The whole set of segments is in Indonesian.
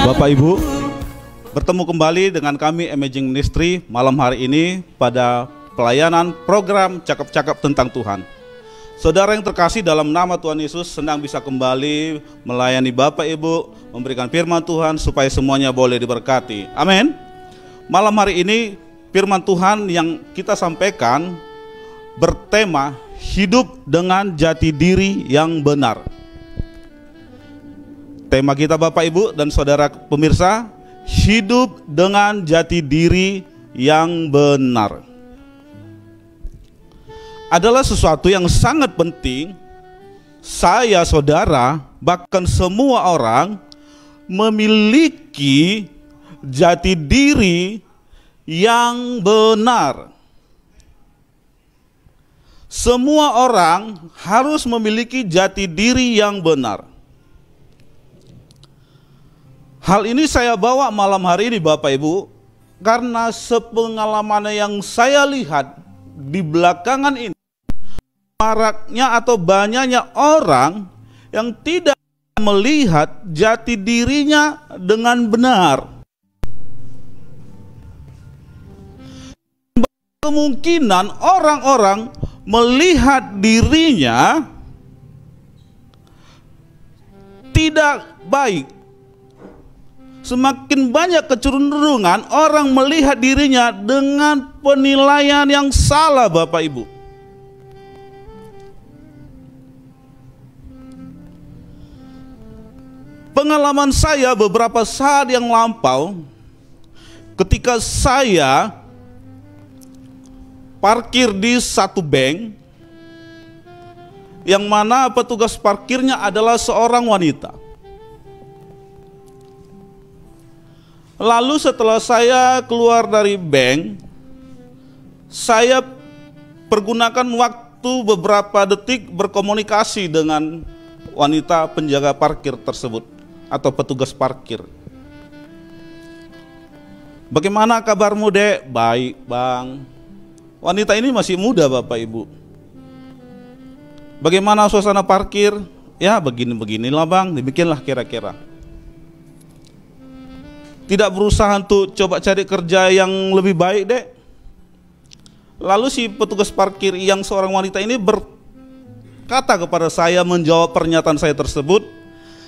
Bapak Ibu, bertemu kembali dengan kami Amazing Ministry malam hari ini pada pelayanan program Cakap-Cakap tentang Tuhan. Saudara yang terkasih, dalam nama Tuhan Yesus, senang bisa kembali melayani Bapak Ibu, memberikan firman Tuhan supaya semuanya boleh diberkati. Amin. Malam hari ini firman Tuhan yang kita sampaikan bertema hidup dengan jati diri yang benar. Tema kita Bapak Ibu dan saudara pemirsa, hidup dengan jati diri yang benar adalah sesuatu yang sangat penting. Saya, saudara, bahkan semua orang memiliki jati diri yang benar. Semua orang harus memiliki jati diri yang benar. Hal ini saya bawa malam hari ini Bapak Ibu, karena sepengalaman yang saya lihat di belakangan ini, maraknya atau banyaknya orang yang tidak melihat jati dirinya dengan benar. Kemungkinan orang-orang melihat dirinya tidak baik. Semakin banyak kecenderungan orang melihat dirinya dengan penilaian yang salah Bapak Ibu. Pengalaman saya beberapa saat yang lampau, ketika saya parkir di satu bank, yang mana petugas parkirnya adalah seorang wanita. Lalu setelah saya keluar dari bank, saya pergunakan waktu beberapa detik berkomunikasi dengan wanita penjaga parkir tersebut atau petugas parkir. Bagaimana kabarmu, Dek? Baik, Bang. Wanita ini masih muda Bapak Ibu. Bagaimana suasana parkir? Ya begini-beginilah Bang, demikianlah kira-kira. Tidak berusaha untuk coba cari kerja yang lebih baik, Dek. Lalu si petugas parkir yang seorang wanita ini berkata kepada saya, menjawab pernyataan saya tersebut,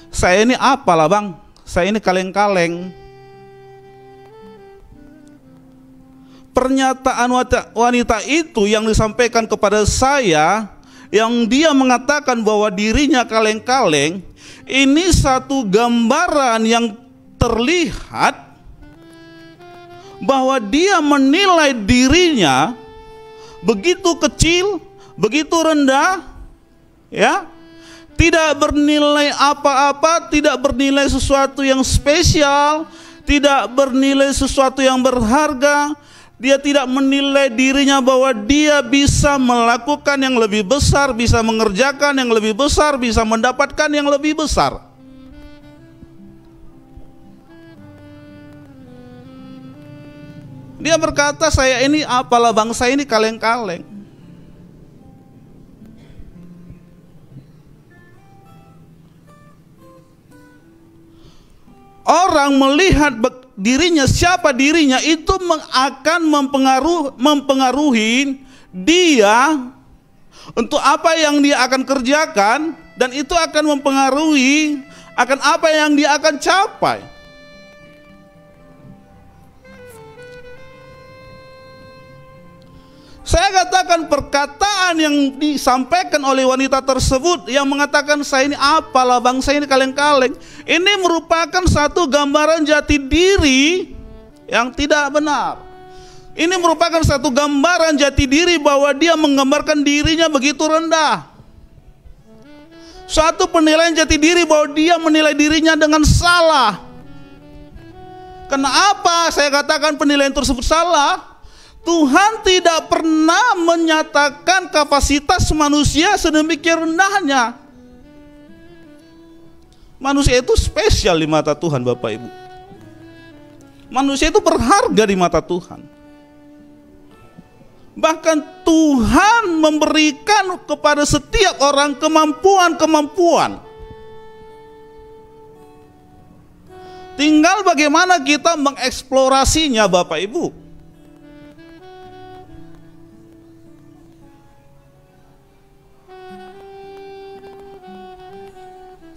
"Saya ini apalah Bang, saya ini kaleng-kaleng." Pernyataan wanita itu yang disampaikan kepada saya, yang dia mengatakan bahwa dirinya kaleng-kaleng, ini satu gambaran yang terlihat bahwa dia menilai dirinya begitu kecil, begitu rendah, ya, tidak bernilai apa-apa, tidak bernilai sesuatu yang spesial, tidak bernilai sesuatu yang berharga. Dia tidak menilai dirinya bahwa dia bisa melakukan yang lebih besar, bisa mengerjakan yang lebih besar, bisa mendapatkan yang lebih besar. Dia berkata, "Saya ini apalah Bang, saya ini kaleng-kaleng." Orang melihat dirinya, siapa dirinya, itu akan mempengaruhi dia untuk apa yang dia akan kerjakan, dan itu akan mempengaruhi akan apa yang dia akan capai. Saya katakan perkataan yang disampaikan oleh wanita tersebut yang mengatakan, "Saya ini apalah Bang, saya ini kaleng-kaleng," ini merupakan satu gambaran jati diri yang tidak benar. Ini merupakan satu gambaran jati diri bahwa dia menggambarkan dirinya begitu rendah. Suatu penilaian jati diri bahwa dia menilai dirinya dengan salah. Kenapa saya katakan penilaian tersebut salah? Tuhan tidak pernah menyatakan kapasitas manusia sedemikian rendahnya. Manusia itu spesial di mata Tuhan Bapak Ibu. Manusia itu berharga di mata Tuhan. Bahkan Tuhan memberikan kepada setiap orang kemampuan-kemampuan. Tinggal bagaimana kita mengeksplorasinya, Bapak Ibu.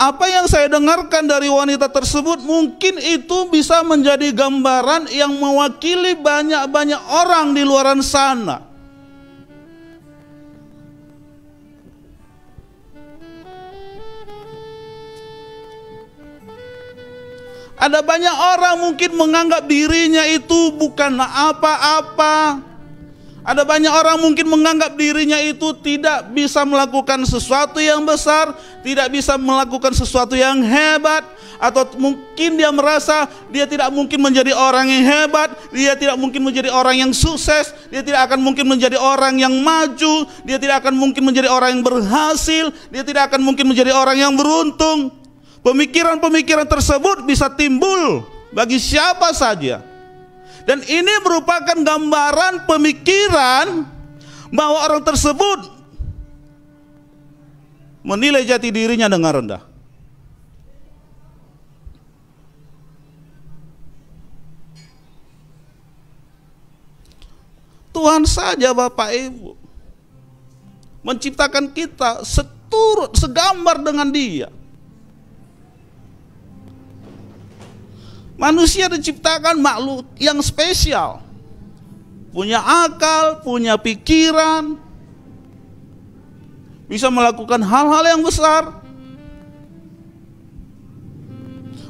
Apa yang saya dengarkan dari wanita tersebut mungkin itu bisa menjadi gambaran yang mewakili banyak-banyak orang di luar sana. Ada banyak orang mungkin menganggap dirinya itu bukan apa-apa. Ada banyak orang mungkin menganggap dirinya itu tidak bisa melakukan sesuatu yang besar, tidak bisa melakukan sesuatu yang hebat, atau mungkin dia merasa dia tidak mungkin menjadi orang yang hebat, dia tidak mungkin menjadi orang yang sukses, dia tidak akan mungkin menjadi orang yang maju, dia tidak akan mungkin menjadi orang yang berhasil, dia tidak akan mungkin menjadi orang yang beruntung. Pemikiran-pemikiran tersebut bisa timbul bagi siapa saja. Dan ini merupakan gambaran pemikiran bahwa orang tersebut menilai jati dirinya dengan rendah. Tuhan saja, Bapak Ibu, menciptakan kita segambar dengan Dia. Manusia diciptakan makhluk yang spesial, punya akal, punya pikiran, bisa melakukan hal-hal yang besar.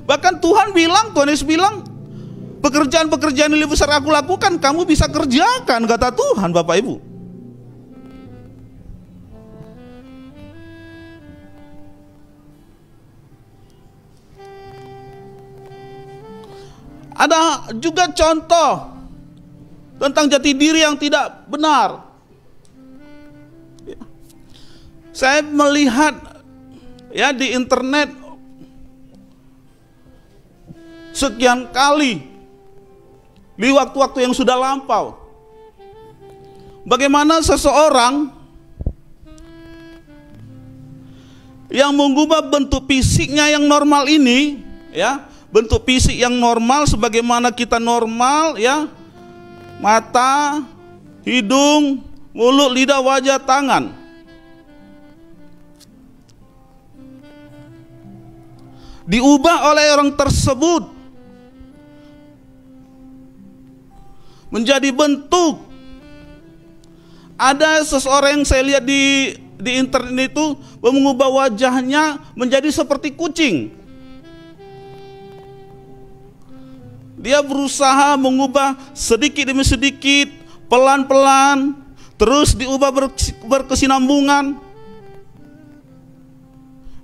Bahkan Tuhan Yesus bilang, pekerjaan-pekerjaan yang lebih besar aku lakukan, kamu bisa kerjakan, kata Tuhan, Bapak Ibu. Ada juga contoh tentang jati diri yang tidak benar. Saya melihat di internet sekian kali di waktu-waktu yang sudah lampau, bagaimana seseorang yang mengubah bentuk fisiknya yang normal ini, bentuk fisik yang normal sebagaimana kita normal, mata, hidung, mulut, lidah, wajah, tangan, diubah oleh orang tersebut menjadi bentuk. Ada seseorang yang saya lihat di internet itu mengubah wajahnya menjadi seperti kucing. Dia berusaha mengubah sedikit demi sedikit, pelan-pelan, terus diubah berkesinambungan.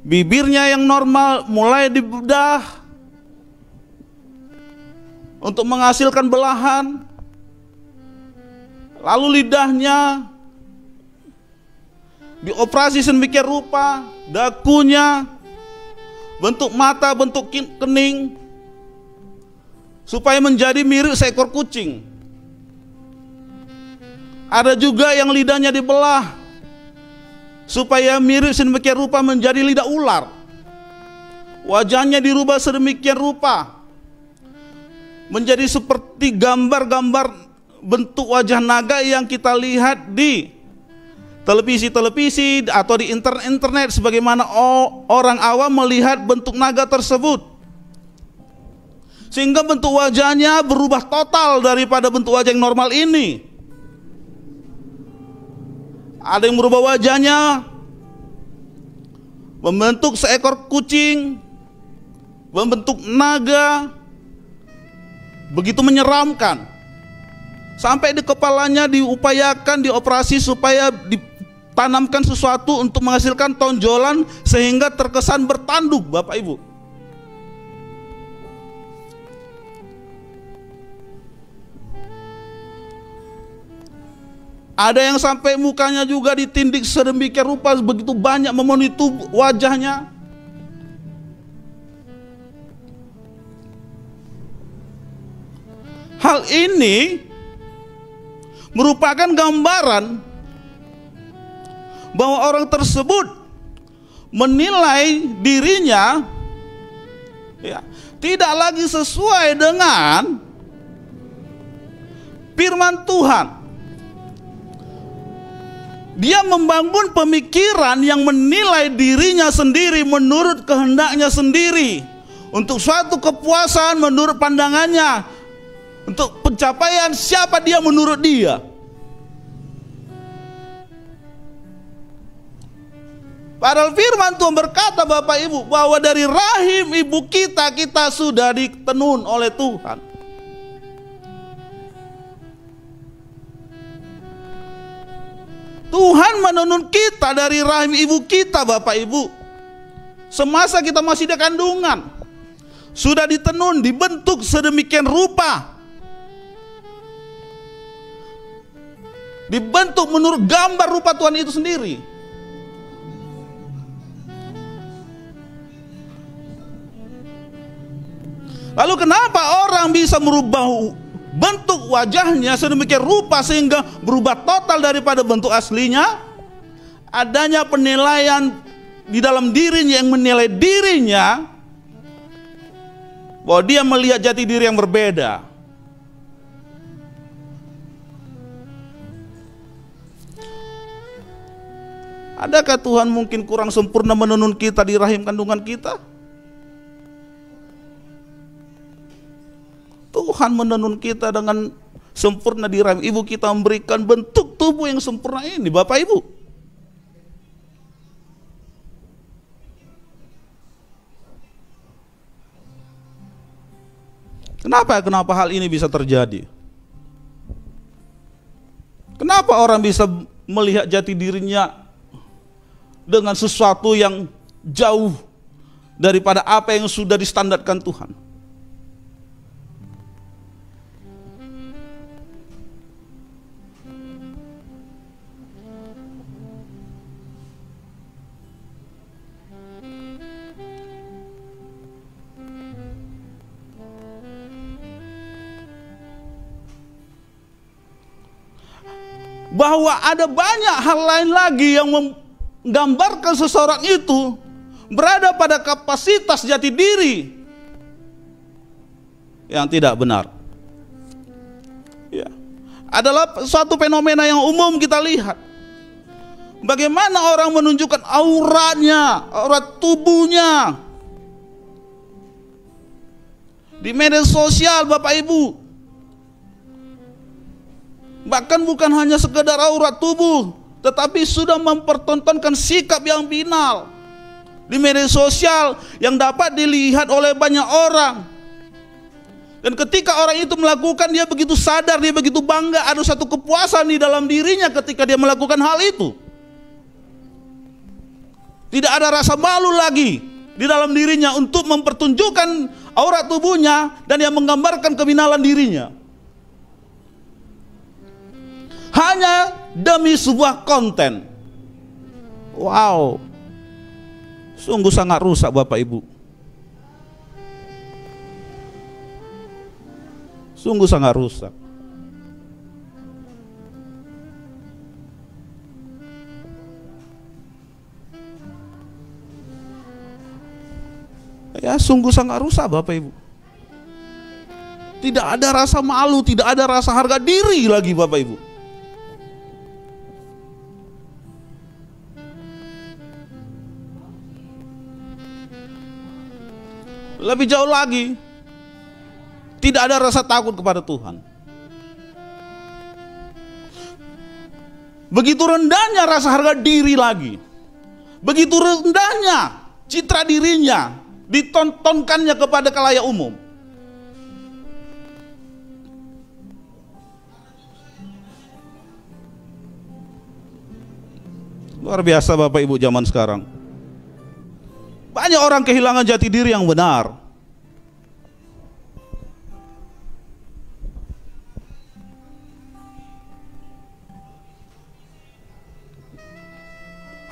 Bibirnya yang normal mulai dibedah untuk menghasilkan belahan. Lalu lidahnya dioperasi sedemikian rupa, dagunya, bentuk mata, bentuk kening, supaya menjadi mirip seekor kucing. Ada juga yang lidahnya dibelah supaya mirip sedemikian rupa menjadi lidah ular. Wajahnya dirubah sedemikian rupa menjadi seperti gambar-gambar bentuk wajah naga yang kita lihat di televisi-televisi atau di internet, sebagaimana orang awam melihat bentuk naga tersebut. Sehingga bentuk wajahnya berubah total daripada bentuk wajah yang normal ini. Ada yang merubah wajahnya membentuk seekor kucing, membentuk naga, begitu menyeramkan. Sampai di kepalanya diupayakan dioperasi supaya ditanamkan sesuatu untuk menghasilkan tonjolan sehingga terkesan bertanduk, Bapak Ibu. Ada yang sampai mukanya juga ditindik sedemikian rupa, begitu banyak memenuhi wajahnya. Hal ini merupakan gambaran bahwa orang tersebut menilai dirinya tidak lagi sesuai dengan firman Tuhan. Dia membangun pemikiran yang menilai dirinya sendiri menurut kehendaknya sendiri, untuk suatu kepuasan menurut pandangannya, untuk pencapaian siapa dia menurut dia. Padahal firman Tuhan berkata, Bapak Ibu, bahwa dari rahim ibu kita sudah ditenun oleh Tuhan. Tuhan menenun kita dari rahim ibu kita, Bapak Ibu. Semasa kita masih di kandungan, sudah ditenun, dibentuk sedemikian rupa, dibentuk menurut gambar rupa Tuhan itu sendiri. Lalu kenapa orang bisa merubah bentuk wajahnya sedemikian rupa sehingga berubah total daripada bentuk aslinya? Adanya penilaian di dalam dirinya yang menilai dirinya bahwa dia melihat jati diri yang berbeda. Adakah Tuhan mungkin kurang sempurna menenun kita di rahim kandungan kita? Tuhan menenun kita dengan sempurna di rahim ibu kita, memberikan bentuk tubuh yang sempurna ini, Bapak Ibu. Kenapa hal ini bisa terjadi? Kenapa orang bisa melihat jati dirinya dengan sesuatu yang jauh daripada apa yang sudah distandarkan Tuhan? Bahwa ada banyak hal lain lagi yang menggambarkan seseorang itu berada pada kapasitas jati diri yang tidak benar. Ya. Adalah suatu fenomena yang umum kita lihat. Bagaimana orang menunjukkan auratnya, aurat tubuhnya di media sosial, Bapak Ibu. Bahkan bukan hanya sekedar aurat tubuh, tetapi sudah mempertontonkan sikap yang binal di media sosial yang dapat dilihat oleh banyak orang. Dan ketika orang itu melakukan, dia begitu sadar, dia begitu bangga, ada satu kepuasan di dalam dirinya ketika dia melakukan hal itu. Tidak ada rasa malu lagi di dalam dirinya untuk mempertunjukkan aurat tubuhnya dan yang menggambarkan keminalan dirinya. Hanya demi sebuah konten. Wow, sungguh sangat rusak, Bapak Ibu. Sungguh sangat rusak. Ya, sungguh sangat rusak, Bapak Ibu. Tidak ada rasa malu, tidak ada rasa harga diri lagi, Bapak Ibu. Lebih jauh lagi, tidak ada rasa takut kepada Tuhan. Begitu rendahnya rasa harga diri lagi. Begitu rendahnya citra dirinya ditontonkannya kepada khalayak umum. Luar biasa, Bapak Ibu, zaman sekarang. Banyak orang kehilangan jati diri yang benar.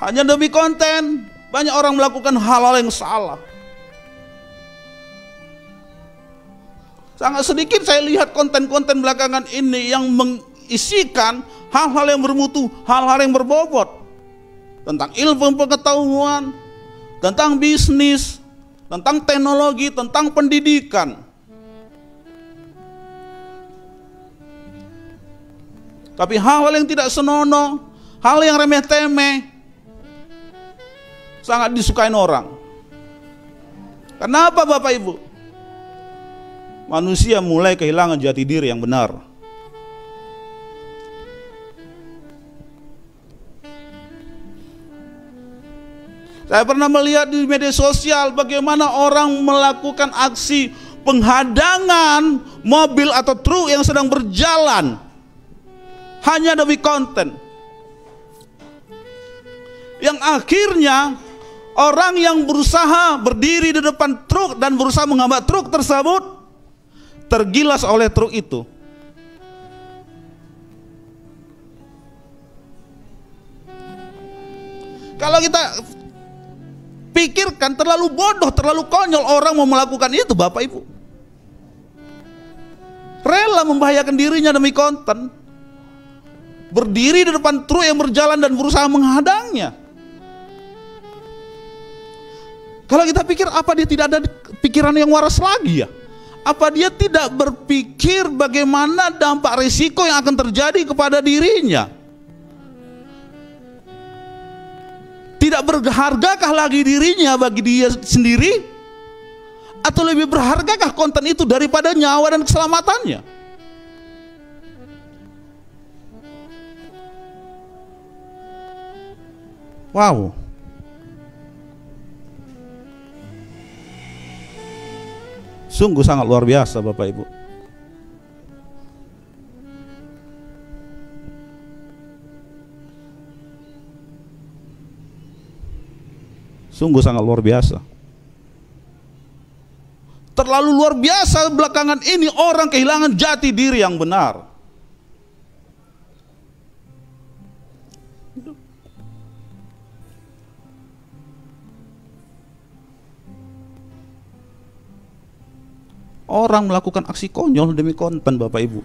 Hanya demi konten, banyak orang melakukan hal-hal yang salah. Sangat sedikit saya lihat konten-konten belakangan ini yang mengisikan hal-hal yang bermutu, hal-hal yang berbobot. Tentang ilmu pengetahuan, tentang bisnis, tentang teknologi, tentang pendidikan. Tapi hal-hal yang tidak senonoh, hal yang remeh-temeh, sangat disukain orang. Kenapa Bapak Ibu? Manusia mulai kehilangan jati diri yang benar. Saya pernah melihat di media sosial bagaimana orang melakukan aksi penghadangan mobil atau truk yang sedang berjalan hanya demi konten. Yang akhirnya orang yang berusaha berdiri di depan truk dan berusaha menghambat truk tersebut tergilas oleh truk itu. Kalau kita pikirkan, terlalu bodoh, terlalu konyol orang mau melakukan itu Bapak Ibu. Rela membahayakan dirinya demi konten. Berdiri di depan truk yang berjalan dan berusaha menghadangnya. Kalau kita pikir, apa dia tidak ada pikiran yang waras lagi ya? Apa dia tidak berpikir bagaimana dampak risiko yang akan terjadi kepada dirinya? Tidak berhargakah lagi dirinya bagi dia sendiri? Atau lebih berhargakah konten itu daripada nyawa dan keselamatannya? Wow. Sungguh sangat luar biasa Bapak Ibu. Sungguh sangat luar biasa. Terlalu luar biasa belakangan ini orang kehilangan jati diri yang benar. Orang melakukan aksi konyol demi konten Bapak Ibu.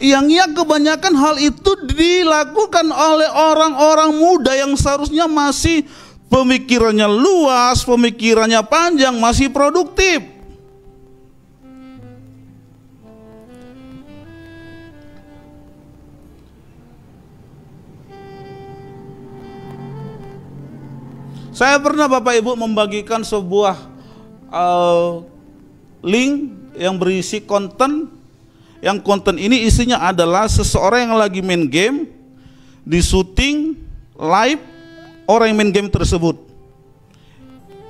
Yang kebanyakan hal itu dilakukan oleh orang-orang muda yang seharusnya masih pemikirannya luas, pemikirannya panjang, masih produktif. Saya pernah Bapak Ibu membagikan sebuah link yang berisi konten. Yang konten ini isinya adalah seseorang yang lagi main game, di syuting live orang yang main game tersebut.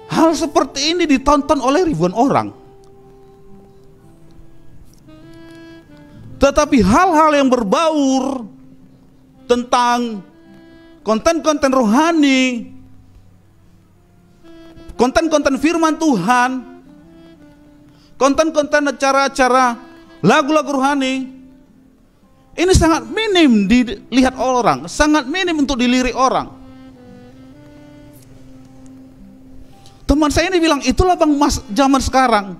Hal seperti ini ditonton oleh ribuan orang. Tetapi hal-hal yang berbaur tentang konten-konten rohani, konten-konten firman Tuhan, konten-konten acara-acara lagu-lagu rohani, ini sangat minim dilihat orang, sangat minim untuk dilirik orang. Teman saya ini bilang, itulah Bang Mas zaman sekarang.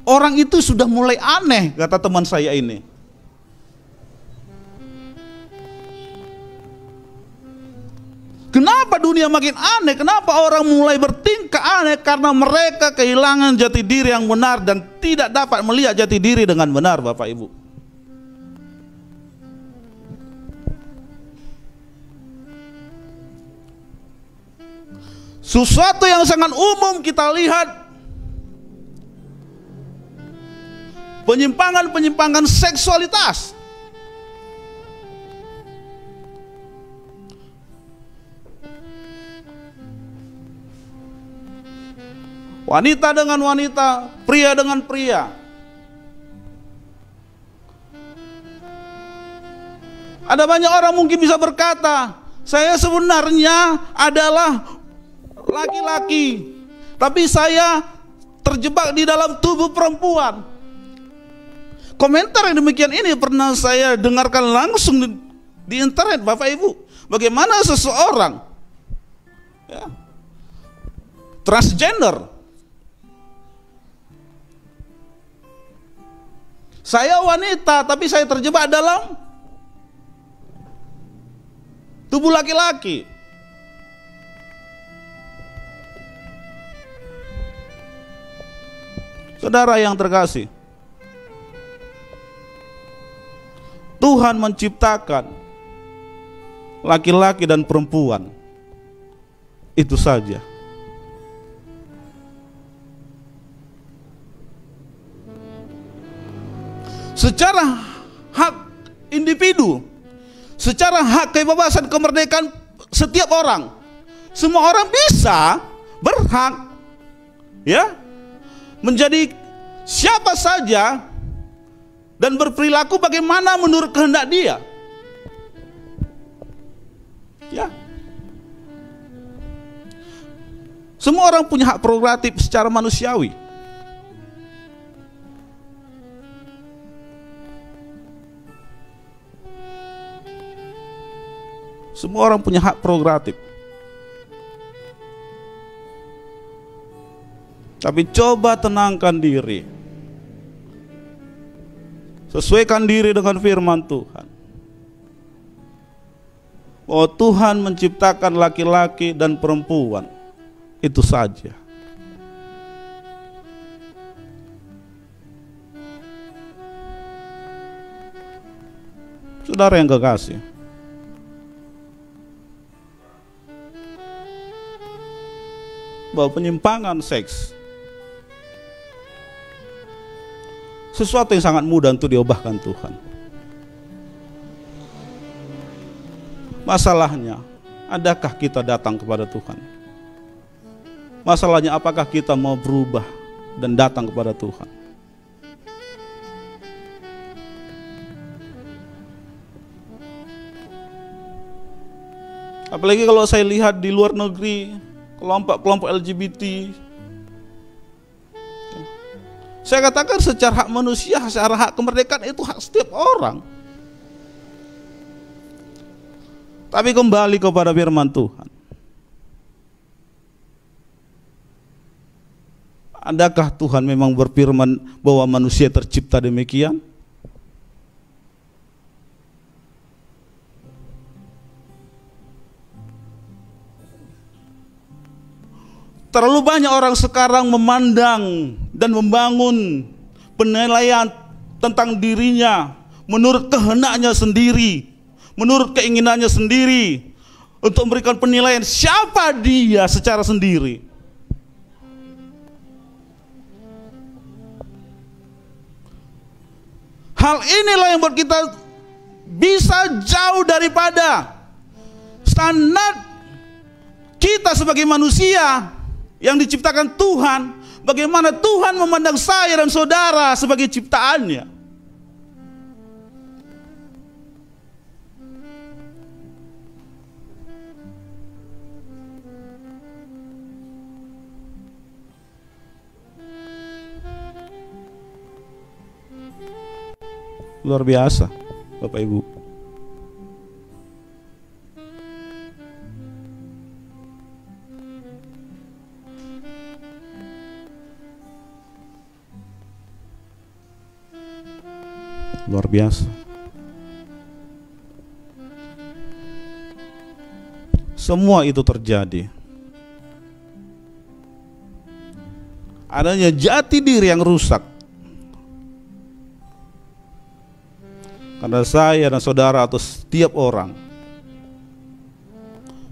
Orang itu sudah mulai aneh, kata teman saya ini. Kenapa dunia makin aneh? Kenapa orang mulai bertingkah aneh? Karena mereka kehilangan jati diri yang benar dan tidak dapat melihat jati diri dengan benar Bapak Ibu. Sesuatu yang sangat umum kita lihat, penyimpangan-penyimpangan seksualitas. Wanita dengan wanita, pria dengan pria. Ada banyak orang mungkin bisa berkata, saya sebenarnya adalah laki-laki, tapi saya terjebak di dalam tubuh perempuan. Komentar yang demikian ini pernah saya dengarkan langsung di internet Bapak Ibu. Bagaimana seseorang ya, transgender, saya wanita tapi saya terjebak dalam tubuh laki-laki. Saudara yang terkasih, Tuhan menciptakan laki-laki dan perempuan, itu saja. Secara hak individu, secara hak kebebasan kemerdekaan setiap orang, semua orang bisa berhak ya menjadi siapa saja dan berperilaku bagaimana menurut kehendak dia. Ya. Semua orang punya hak prerogatif secara manusiawi. Semua orang punya hak prerogatif. Tapi coba tenangkan diri. Sesuaikan diri dengan firman Tuhan. Oh, Tuhan menciptakan laki-laki dan perempuan. Itu saja. Saudara yang kekasih, bahwa penyimpangan seks sesuatu yang sangat mudah untuk diubahkan Tuhan. Masalahnya, adakah kita datang kepada Tuhan? Masalahnya, apakah kita mau berubah dan datang kepada Tuhan? Apalagi kalau saya lihat di luar negeri, kelompok-kelompok LGBT. Saya katakan secara hak manusia, secara hak kemerdekaan itu hak setiap orang. Tapi kembali kepada firman Tuhan. Adakah Tuhan memang berfirman bahwa manusia tercipta demikian? Terlalu banyak orang sekarang memandang dan membangun penilaian tentang dirinya menurut kehendaknya sendiri, menurut keinginannya sendiri, untuk memberikan penilaian siapa dia secara sendiri. Hal inilah yang buat kita bisa jauh daripada standar kita sebagai manusia yang diciptakan Tuhan. Bagaimana Tuhan memandang saya dan saudara sebagai ciptaannya. Luar biasa, Bapak Ibu. Luar biasa. Semua itu terjadi adanya jati diri yang rusak. Karena saya dan saudara atau setiap orang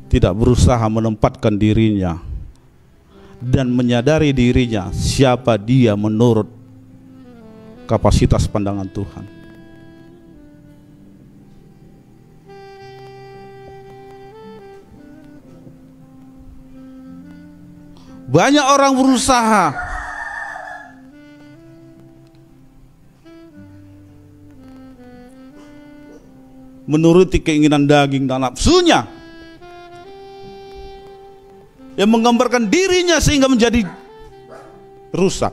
tidak berusaha menempatkan dirinya dan menyadari dirinya siapa dia menurut kapasitas pandangan Tuhan. Banyak orang berusaha menuruti keinginan daging dan nafsunya, yang menggambarkan dirinya sehingga menjadi rusak.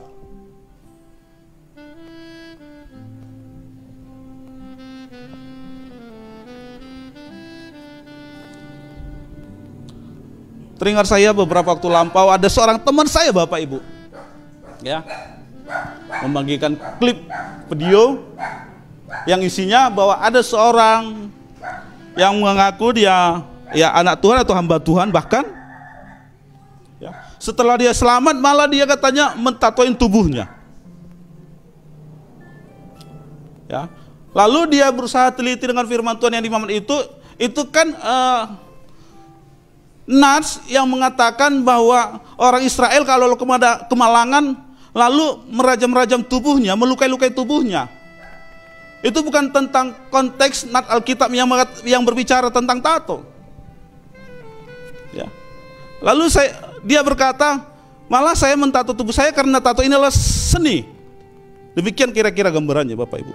Teringat saya beberapa waktu lampau ada seorang teman saya, Bapak Ibu, ya, membagikan klip video yang isinya bahwa ada seorang yang mengaku dia ya anak Tuhan atau hamba Tuhan bahkan. Ya. Setelah dia selamat malah dia katanya mentatoin tubuhnya. Ya. Lalu dia berusaha teliti dengan firman Tuhan yang dimaksud itu kan nas yang mengatakan bahwa orang Israel kalau kemalangan lalu merajam-rajam tubuhnya, melukai-lukai tubuhnya. Itu bukan tentang konteks nat Alkitab yang berbicara tentang tato. Ya. Lalu dia berkata, malah saya mentato tubuh saya karena tato ini adalah seni. Demikian kira-kira gambarannya Bapak Ibu.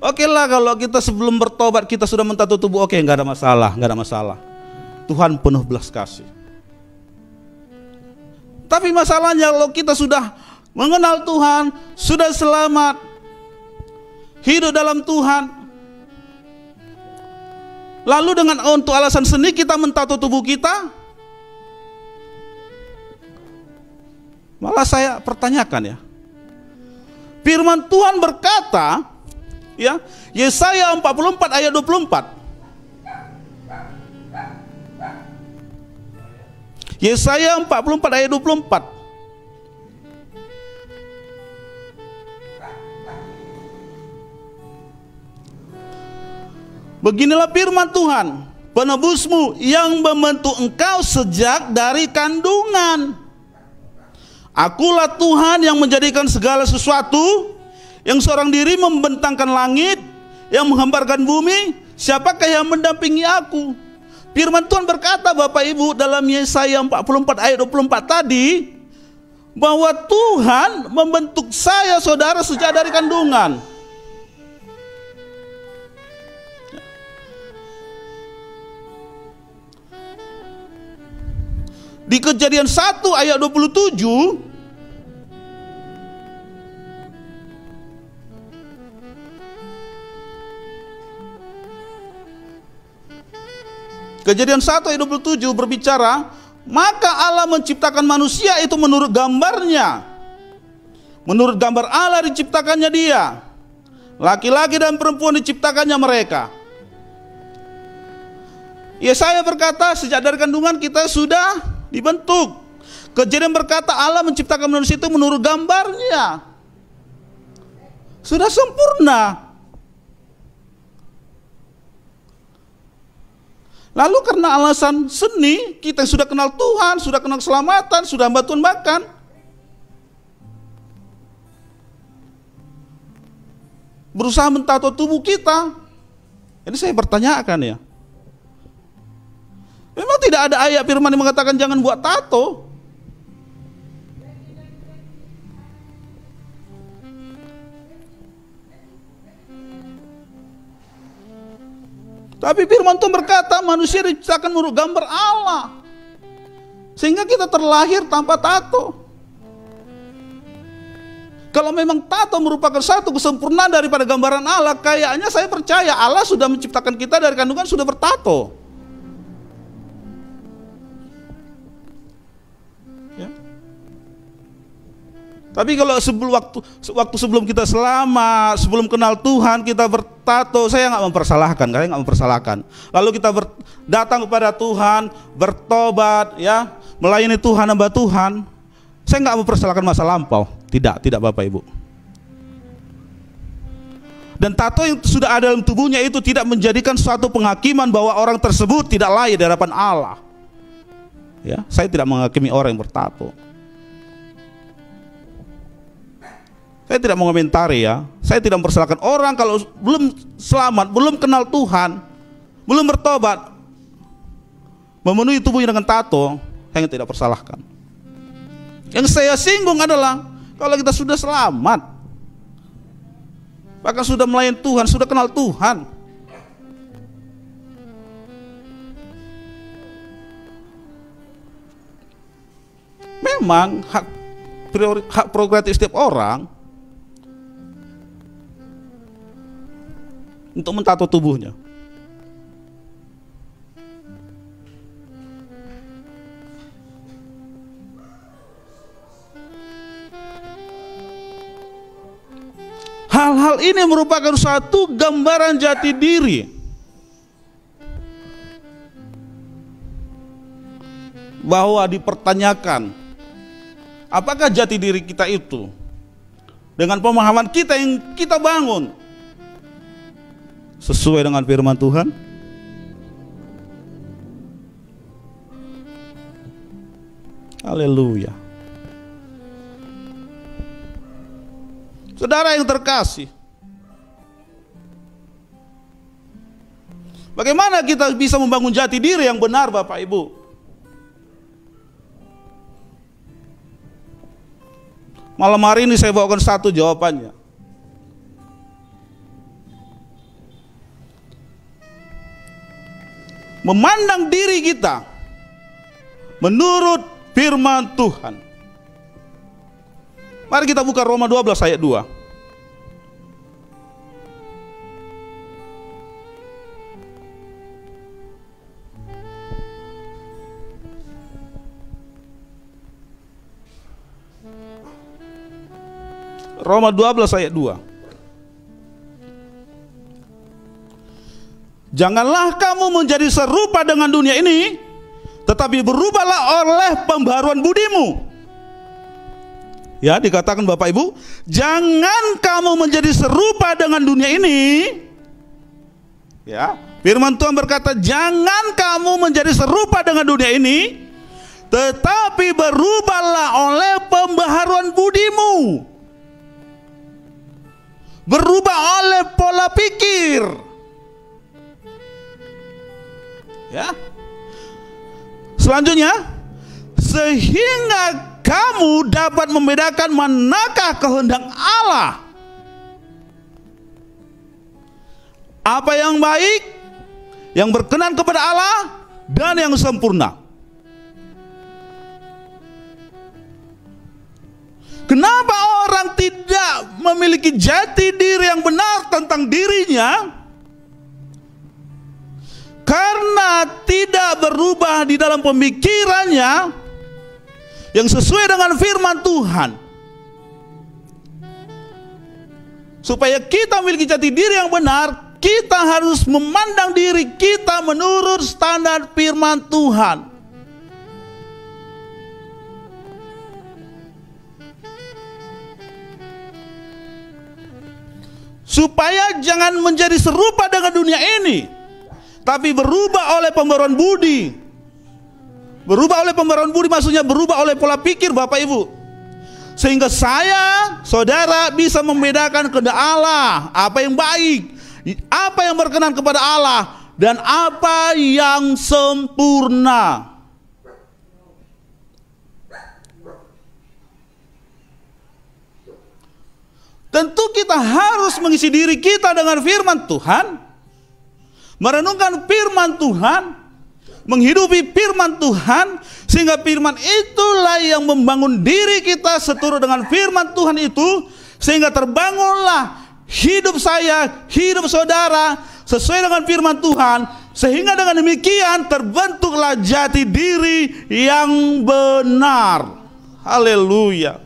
Oke lah kalau kita sebelum bertobat kita sudah mentato tubuh, oke, nggak ada masalah, nggak ada masalah. Tuhan penuh belas kasih. Tapi masalahnya kalau kita sudah mengenal Tuhan, sudah selamat, hidup dalam Tuhan, lalu dengan untuk alasan seni kita mentato tubuh kita, malah saya pertanyakan ya. Firman Tuhan berkata, ya, Yesaya 44 ayat 24. Yesaya 44 ayat 24. Beginilah firman Tuhan, penebusmu yang membentuk engkau sejak dari kandungan. Akulah Tuhan yang menjadikan segala sesuatu, yang seorang diri membentangkan langit, yang menghamparkan bumi. Siapakah yang mendampingi aku? Firman Tuhan berkata Bapak Ibu dalam Yesaya 44 ayat 24 tadi, bahwa Tuhan membentuk saya saudara sejak dari kandungan. Di Kejadian 1 ayat 27, Kejadian 1 ayat 27 berbicara, maka Allah menciptakan manusia itu menurut gambarnya. Menurut gambar Allah diciptakannya dia. Laki-laki dan perempuan diciptakannya mereka. Yesaya berkata sejak dari kandungan kita sudah dibentuk. Kejadian berkata Allah menciptakan manusia itu menurut gambarnya. Sudah sempurna. Lalu karena alasan seni, kita sudah kenal Tuhan, sudah kenal keselamatan, sudah hamba Tuhan bahkan, berusaha mentato tubuh kita. Ini saya bertanyakan ya. Memang tidak ada ayat firman yang mengatakan jangan buat tato. Tapi firman Tuhan berkata manusia diciptakan menurut gambar Allah, sehingga kita terlahir tanpa tato. Kalau memang tato merupakan satu kesempurnaan daripada gambaran Allah, kayaknya saya percaya Allah sudah menciptakan kita dari kandungan sudah bertato. Ya. Tapi kalau waktu sebelum kita selamat, sebelum kenal Tuhan kita bertato, saya nggak mempersalahkan, kalian nggak mempersalahkan. Lalu kita datang kepada Tuhan, bertobat, ya, melayani Tuhan, hamba Tuhan. Saya nggak mempersalahkan masa lampau, tidak Bapak Ibu. Dan tato yang sudah ada dalam tubuhnya itu tidak menjadikan suatu penghakiman bahwa orang tersebut tidak layak di hadapan Allah. Ya, saya tidak menghakimi orang yang bertato. Saya tidak mengomentari ya. Saya tidak mempersalahkan orang kalau belum selamat, belum kenal Tuhan, belum bertobat, memenuhi tubuhnya dengan tato, saya tidak persalahkan. Yang saya singgung adalah kalau kita sudah selamat, bahkan sudah melayani Tuhan, sudah kenal Tuhan, memang hak prerogatif setiap orang untuk mentato tubuhnya. Hal-hal ini merupakan suatu gambaran jati diri. bahwa dipertanyakan apakah jati diri kita itu dengan pemahaman kita yang kita bangun sesuai dengan firman Tuhan? Haleluya. Saudara yang terkasih, bagaimana kita bisa membangun jati diri yang benar, Bapak Ibu? Malam hari ini saya bawakan satu jawabannya. Memandang diri kita menurut firman Tuhan. Mari kita buka Roma 12 ayat 2. Roma 12 ayat 2. Janganlah kamu menjadi serupa dengan dunia ini, tetapi berubahlah oleh pembaharuan budimu. Ya, dikatakan Bapak Ibu, jangan kamu menjadi serupa dengan dunia ini. Ya, firman Tuhan berkata, jangan kamu menjadi serupa dengan dunia ini, tetapi berubahlah oleh pembaharuan budimu. Berubah oleh pola pikir. Ya. Selanjutnya, sehingga kamu dapat membedakan manakah kehendak Allah, apa yang baik, yang berkenan kepada Allah, dan yang sempurna. Kenapa orang tidak memiliki jati diri yang benar tentang dirinya? Karena tidak berubah di dalam pemikirannya yang sesuai dengan firman Tuhan. Supaya kita memiliki jati diri yang benar, kita harus memandang diri kita menurut standar firman Tuhan. Supaya jangan menjadi serupa dengan dunia ini, tapi berubah oleh pembaharuan budi. Berubah oleh pembaharuan budi maksudnya berubah oleh pola pikir, Bapak Ibu. Sehingga saya, saudara, bisa membedakan kehendak Allah, apa yang baik, apa yang berkenan kepada Allah, dan apa yang sempurna. Tentu kita harus mengisi diri kita dengan firman Tuhan, merenungkan firman Tuhan, menghidupi firman Tuhan, sehingga firman itulah yang membangun diri kita seturut dengan firman Tuhan itu, sehingga terbangunlah hidup saya, hidup saudara sesuai dengan firman Tuhan, sehingga dengan demikian terbentuklah jati diri yang benar. Haleluya.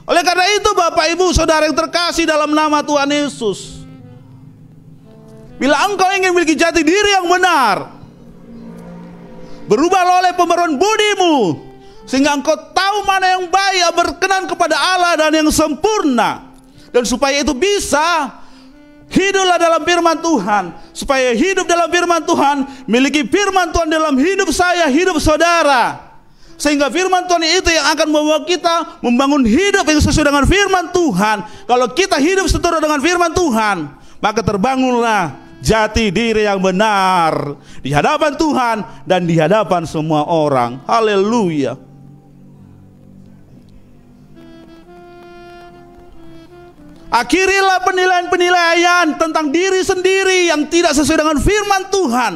Oleh karena itu Bapak Ibu Saudara yang terkasih dalam nama Tuhan Yesus, bila engkau ingin memiliki jati diri yang benar, berubahlah oleh pembaharuan budimu, sehingga engkau tahu mana yang baik, yang berkenan kepada Allah, dan yang sempurna. Dan supaya itu bisa, hiduplah dalam firman Tuhan. Supaya hidup dalam firman Tuhan, miliki firman Tuhan dalam hidup saya, hidup saudara, sehingga firman Tuhan itu yang akan membawa kita membangun hidup yang sesuai dengan firman Tuhan. Kalau kita hidup seturut dengan firman Tuhan, maka terbangunlah jati diri yang benar di hadapan Tuhan dan di hadapan semua orang. Haleluya. Akhirilah penilaian-penilaian tentang diri sendiri yang tidak sesuai dengan firman Tuhan,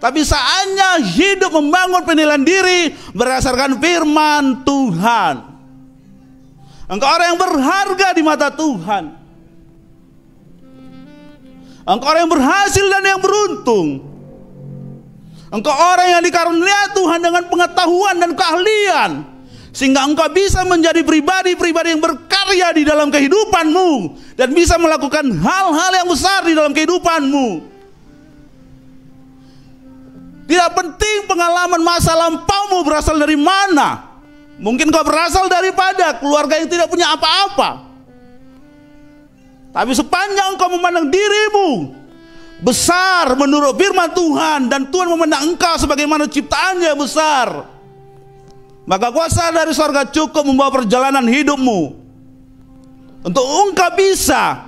tapi saatnya hidup membangun penilaian diri berdasarkan firman Tuhan. Engkau orang yang berharga di mata Tuhan. Engkau orang yang berhasil dan yang beruntung. Engkau orang yang dikaruniai Tuhan dengan pengetahuan dan keahlian, sehingga engkau bisa menjadi pribadi-pribadi yang berkarya di dalam kehidupanmu, dan bisa melakukan hal-hal yang besar di dalam kehidupanmu. Tidak penting pengalaman masa lampaumu berasal dari mana. Mungkin kau berasal daripada keluarga yang tidak punya apa-apa. Tapi sepanjang engkau memandang dirimu besar menurut firman Tuhan, dan Tuhan memandang engkau sebagaimana ciptaannya besar, maka kuasa dari sorga cukup membawa perjalanan hidupmu untuk engkau bisa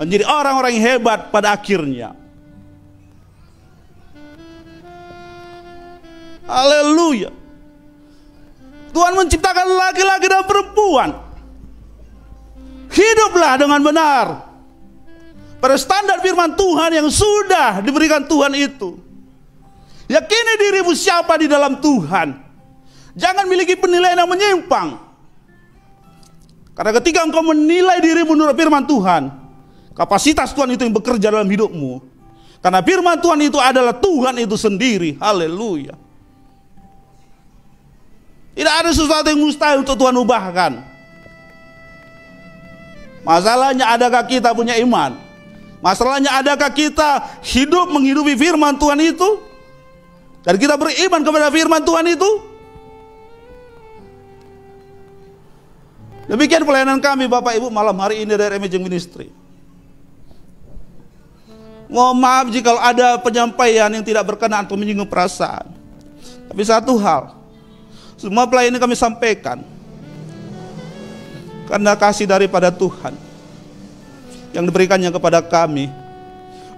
menjadi orang-orang yang hebat pada akhirnya. Haleluya. Tuhan menciptakan laki-laki dan perempuan. Hiduplah dengan benar pada standar firman Tuhan yang sudah diberikan Tuhan itu. Yakini dirimu siapa di dalam Tuhan. Jangan miliki penilaian yang menyimpang. Karena ketika engkau menilai dirimu menurut firman Tuhan, kapasitas Tuhan itu yang bekerja dalam hidupmu. Karena firman Tuhan itu adalah Tuhan itu sendiri. Haleluya. Tidak ada sesuatu yang mustahil untuk Tuhan ubahkan. Masalahnya adakah kita punya iman? Masalahnya adakah kita hidup menghidupi firman Tuhan itu? Dan kita beriman kepada firman Tuhan itu? Demikian pelayanan kami Bapak Ibu malam hari ini dari Amazing Ministry. Mohon maaf jika ada penyampaian yang tidak berkenan atau menyinggung perasaan. Tapi satu hal, semua pelayanan kami sampaikan karena kasih daripada Tuhan yang diberikannya kepada kami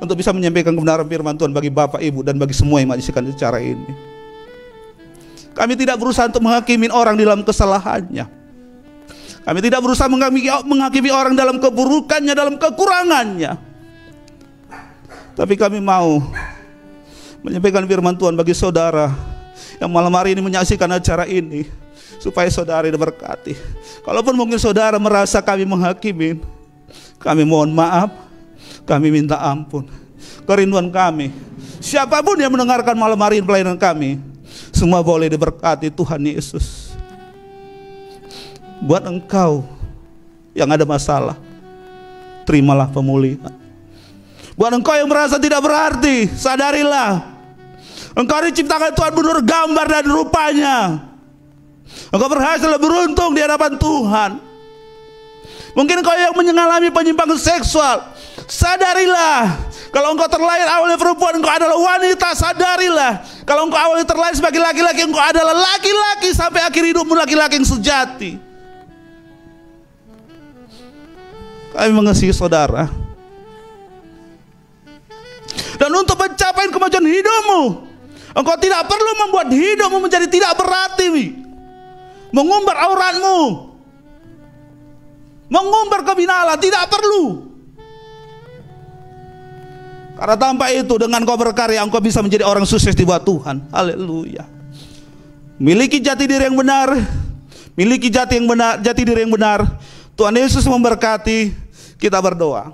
untuk bisa menyampaikan kebenaran firman Tuhan bagi Bapak Ibu dan bagi semua yang menyaksikan acara ini. Kami tidak berusaha untuk menghakimi orang dalam kesalahannya. Kami tidak berusaha menghakimi orang dalam keburukannya, dalam kekurangannya. Tapi kami mau menyampaikan firman Tuhan bagi saudara yang malam hari ini menyaksikan acara ini, supaya saudara diberkati. Kalaupun mungkin saudara merasa kami menghakimi, kami mohon maaf, kami minta ampun. Kerinduan kami, siapapun yang mendengarkan malam hari ini pelayanan kami, semua boleh diberkati Tuhan Yesus. Buat engkau yang ada masalah, terimalah pemulihan. Buat engkau yang merasa tidak berarti, sadarilah engkau diciptakan Tuhan menurut gambar dan rupanya. Engkau berhasil beruntung di hadapan Tuhan. Mungkin engkau yang mengalami penyimpangan seksual, sadarilah kalau engkau terlahir awalnya perempuan, engkau adalah wanita. Sadarilah kalau engkau awalnya terlahir sebagai laki-laki, engkau adalah laki-laki sampai akhir hidupmu, laki-laki yang sejati. Kami mengasihi saudara. Dan untuk mencapai kemajuan hidupmu, engkau tidak perlu membuat hidupmu menjadi tidak berarti, mengumbar auratmu, mengumbar kebinalan, tidak perlu. Karena tanpa itu, dengan kau berkarya, engkau bisa menjadi orang sukses di bawah Tuhan. Haleluya. Miliki jati diri yang benar, miliki jati diri yang benar. Tuhan Yesus memberkati. Kita berdoa.